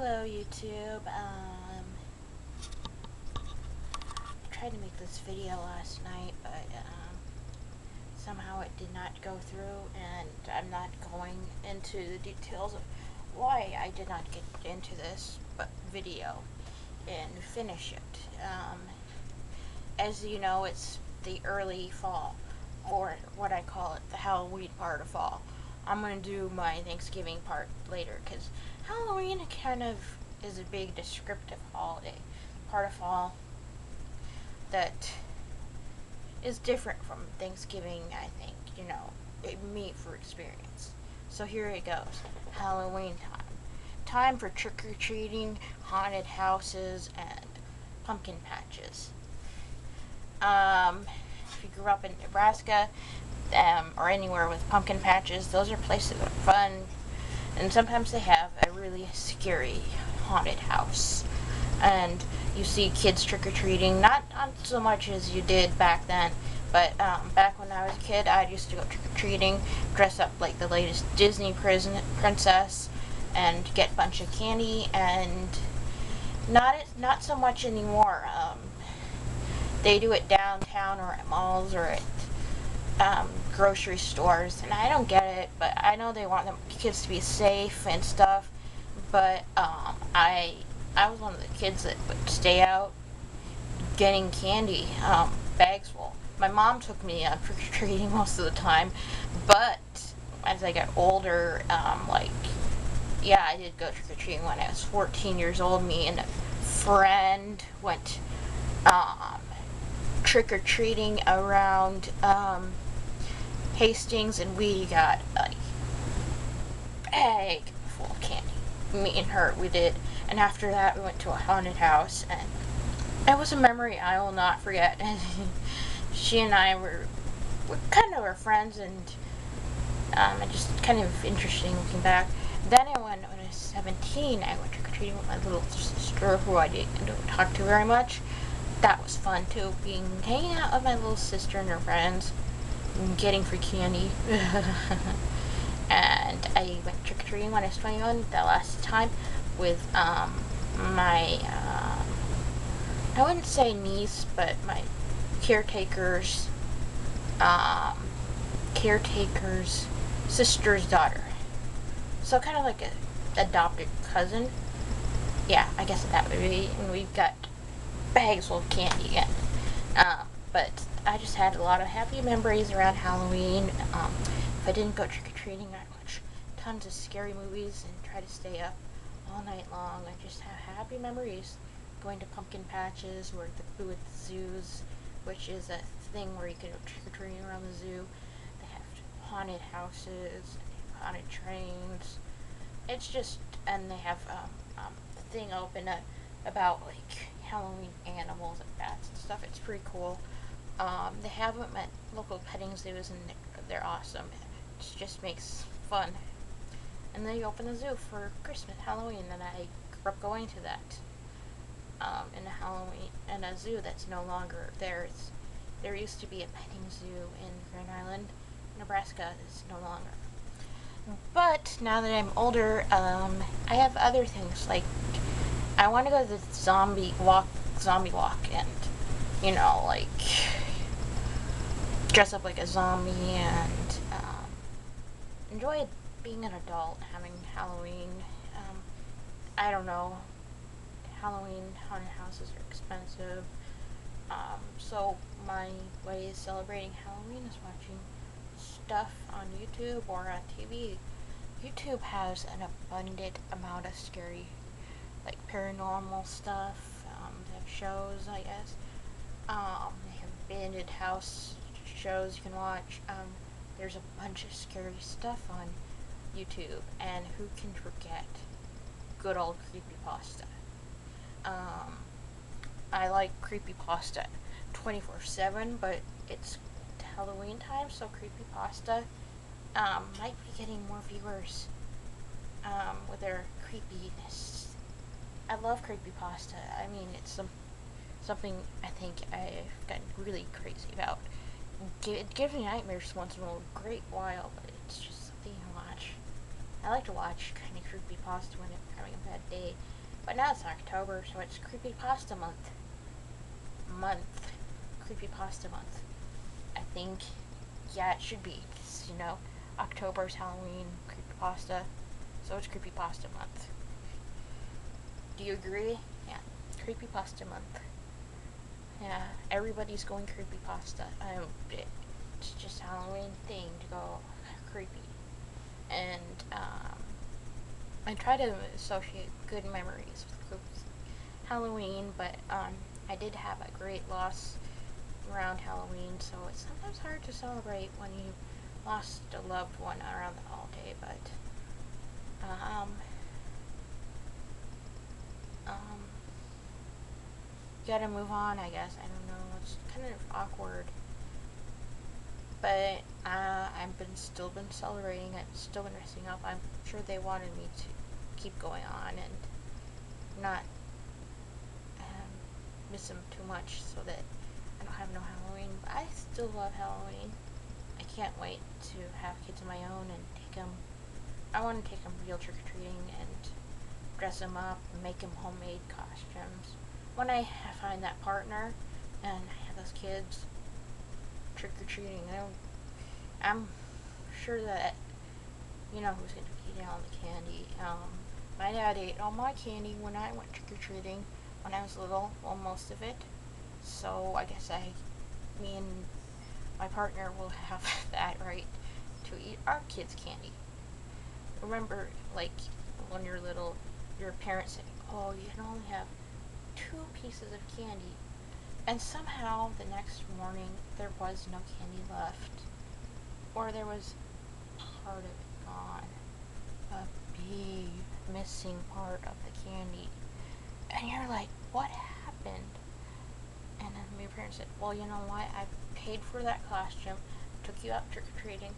Hello YouTube. I tried to make this video last night, but somehow it did not go through, and I'm not going into the details of why I did not get into this video and finish it. As you know, it's the early fall, or what I call it, the Halloween part of fall. I'm going to do my Thanksgiving part later, because Halloween kind of is a big descriptive holiday, part of fall that is different from Thanksgiving, I think, me for experience. So here it goes. Halloween time. Time for trick-or-treating, haunted houses, and pumpkin patches. If you grew up in Nebraska, or anywhere with pumpkin patches, those are places that are fun, and sometimes they have a really scary haunted house. And you see kids trick-or-treating, not so much as you did back then, but back when I was a kid, I used to go trick-or-treating, dress up like the latest Disney princess, and get a bunch of candy, and not so much anymore. They do it downtown or at malls or at grocery stores, and I don't get it, but I know they want the kids to be safe and stuff, but I was one of the kids that would stay out getting candy, bags full. My mom took me trick-or-treating most of the time, but as I got older, I did go trick-or-treating when I was 14 years old. Me and a friend went trick-or-treating around Hastings, and we got a bag full of candy. Me and her, we did. And after that, we went to a haunted house, and it was a memory I will not forget. She and I were kind of our friends, and just kind of interesting looking back. Then when I was 17, I went trick-or-treating with my little sister, who I don't talk to very much. That was fun too, hanging out with my little sister and her friends, and getting free candy. And I went trick-or-treating when I was 21, the last time, with my, I wouldn't say niece, but my caretaker's sister's daughter. So kind of like a adopted cousin. Yeah, I guess that would be. And we've got bags full of candy again. But I just had a lot of happy memories around Halloween. If I didn't go trick-or-treating, I'd watch tons of scary movies and try to stay up all night long. I just have happy memories going to pumpkin patches or with zoos, which is a thing where you can go trick-or-treating around the zoo. They have haunted houses, haunted trains. It's just, and they have the thing open about like Halloween animals and bats and stuff. It's pretty cool. They have them at local petting zoos, and they're awesome. It just makes fun. And then you open the zoo for Christmas, Halloween, and I grew up going to that. In a zoo that's no longer there. There used to be a petting zoo in Grand Island, Nebraska. It's no longer. But now that I'm older, I have other things, like I want to go to the zombie walk, and like dress up like a zombie and enjoy being an adult, having Halloween. I don't know. Halloween haunted houses are expensive. So my way of celebrating Halloween is watching stuff on YouTube or on TV. YouTube has an abundant amount of scary, like paranormal stuff. They have shows, I guess. They have abandoned house shows you can watch. There's a bunch of scary stuff on YouTube, and who can forget good old creepypasta? I like creepypasta 24/7, but it's Halloween time, so creepypasta might be getting more viewers with their creepiness. I love creepypasta. I mean, it's something I think I've gotten really crazy about. It gives me nightmares once in a great while, but it's just something to watch. I like to watch kind of creepypasta when I'm having a bad day. But now it's October, so it's creepypasta month. Creepypasta month. I think, yeah, it should be. 'Cause, October's Halloween, creepypasta, so it's creepypasta month. Do you agree? Yeah, creepypasta month. Yeah, everybody's going creepypasta. It's just a Halloween thing to go creepy. And I try to associate good memories with Halloween, but I did have a great loss around Halloween, so it's sometimes hard to celebrate when you lost a loved one around the holiday, but um, um, gotta move on, I guess. I don't know, it's kind of awkward, but still been celebrating it, still been dressing up. I'm sure they wanted me to keep going on and not miss them too much so that I don't have no Halloween. But I still love Halloween. I can't wait to have kids of my own and take them. I want to take them real trick-or-treating and dress them up and make them homemade costumes. When I find that partner and I have those kids trick-or-treating, I'm sure that you know who's going to be eating all the candy. My dad ate all my candy when I went trick-or-treating when I was little, well, most of it. So I guess me and my partner will have that right to eat our kids' candy. Remember, like, when you're little, your parents say, oh, you can only have 2 pieces of candy. And somehow, the next morning, there was no candy left. Or there was part of it gone. A big missing part of the candy. And you're like, what happened? And then my parents said, well, you know what? I paid for that costume, took you out trick-or-treating.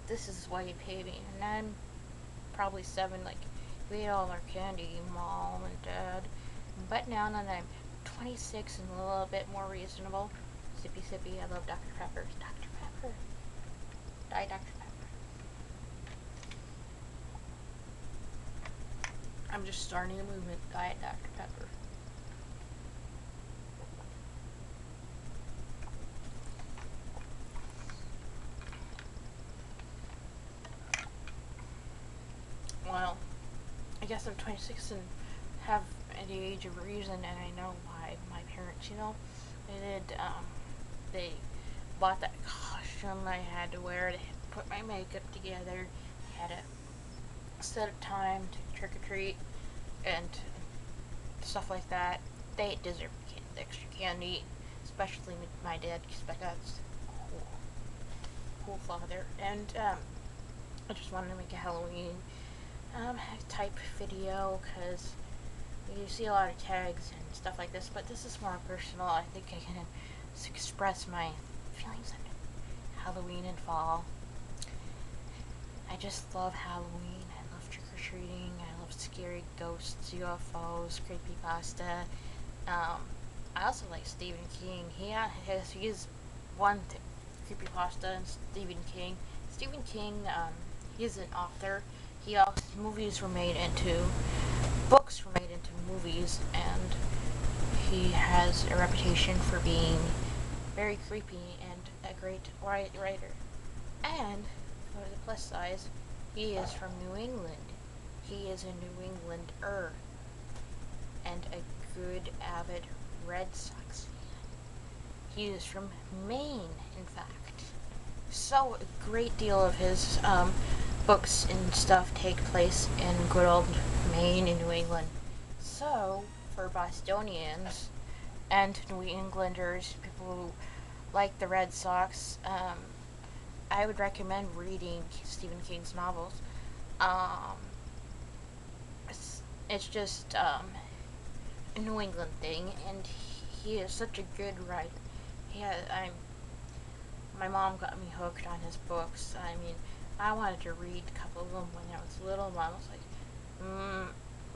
This is why you paid me. And I'm probably 7, like, we ate all our candy, Mom and Dad. But now that I'm 26 and a little bit more reasonable, sippy sippy, I love Dr. Pepper. Dr. Pepper. Diet Dr. Pepper. I'm just starting a movement, Diet Dr. Pepper. Well, I guess I'm 26 and have the age of reason, and I know why my parents, they bought that costume I had to wear, they had to put my makeup together, they had a set of time to trick-or-treat, and stuff like that. They deserve the extra candy, especially my dad, because my dad's cool father, and I just wanted to make a Halloween type video, because you see a lot of tags and stuff like this, but this is more personal. I think I can express my feelings on Halloween and fall. I just love Halloween. I love trick-or-treating. I love scary ghosts, UFOs, creepypasta. I also like Stephen King. He's one creepypasta and Stephen King. Stephen King, he's an author. Books were made into movies, and he has a reputation for being very creepy and a great writer. And, for the plus size, he is from New England. He is a New Englander, and a good, avid Red Sox fan. He is from Maine, in fact. So, a great deal of his books and stuff take place in good old Maine and New England. So, for Bostonians and New Englanders, people who like the Red Sox, I would recommend reading Stephen King's novels. Um, it's just a New England thing, and he is such a good writer. My mom got me hooked on his books. I mean, I wanted to read a couple of them when I was little. Mom was like,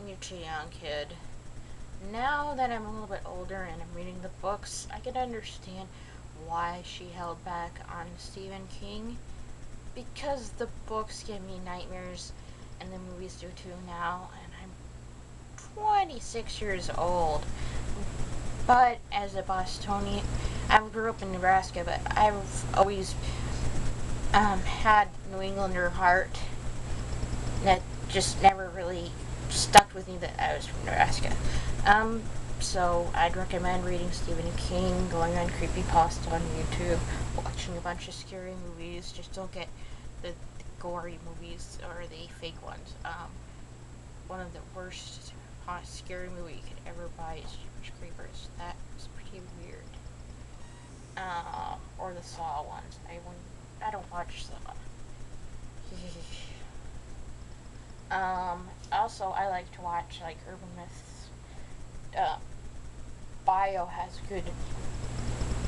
you're too young, kid. Now that I'm a little bit older and I'm reading the books, I can understand why she held back on Stephen King. Because the books give me nightmares, and the movies do too now, and I'm 26 years old. But as a Bostonian, I grew up in Nebraska, but I've always had New Englander heart that just never really stuck with me that I was from Nebraska. So I'd recommend reading Stephen King, going on Creepypasta on YouTube, watching a bunch of scary movies. Just don't get the gory movies or the fake ones. One of the worst scary movie you could ever buy is Jeepers Creepers. That was pretty weird. Or the Saw ones. I don't watch Saw. Also, I like to watch like urban myths. Bio has good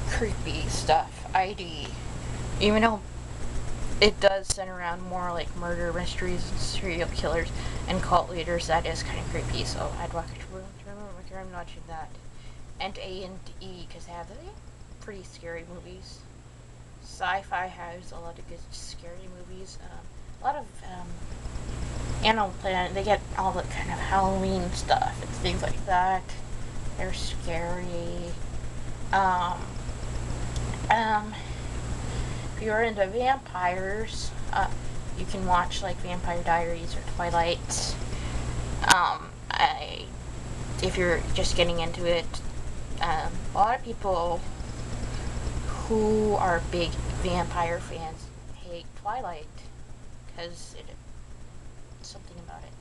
creepy stuff. ID, even though it does center around more like murder mysteries and serial killers and cult leaders, that is kind of creepy. So I'd recommend watching that. And A&E, because they have pretty scary movies. Sci-Fi has a lot of good scary movies. A lot of Animal Planet, they get all the kind of Halloween stuff and things like that. They're scary. If you're into vampires, you can watch like Vampire Diaries or Twilight. If you're just getting into it, a lot of people who are big vampire fans hate Twilight because it's something about it.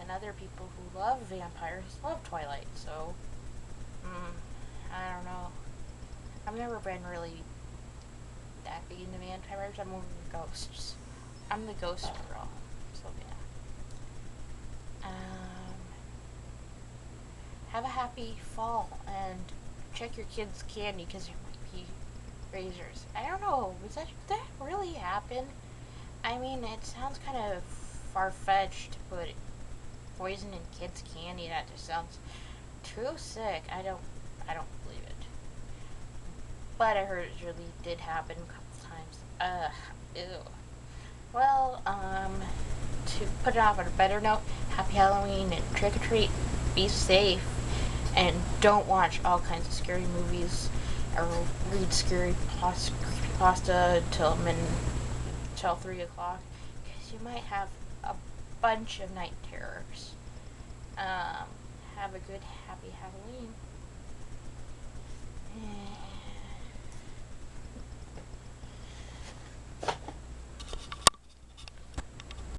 And other people who love vampires love Twilight, so I don't know. I've never been really that big into vampires. I'm more into ghosts. I'm the ghost girl, so yeah. Have a happy fall and check your kids' candy because there might be razors. I don't know. Did that really happen? I mean, it sounds kind of far-fetched to put poison in kids' candy. That just sounds too sick. I don't believe it. But I heard it really did happen a couple times. Ew. Well, to put it off on a better note, happy Halloween and trick or treat. Be safe. And don't watch all kinds of scary movies or read scary pasta until 3 o'clock, because you might have a bunch of night terrors. Have a good, happy Halloween.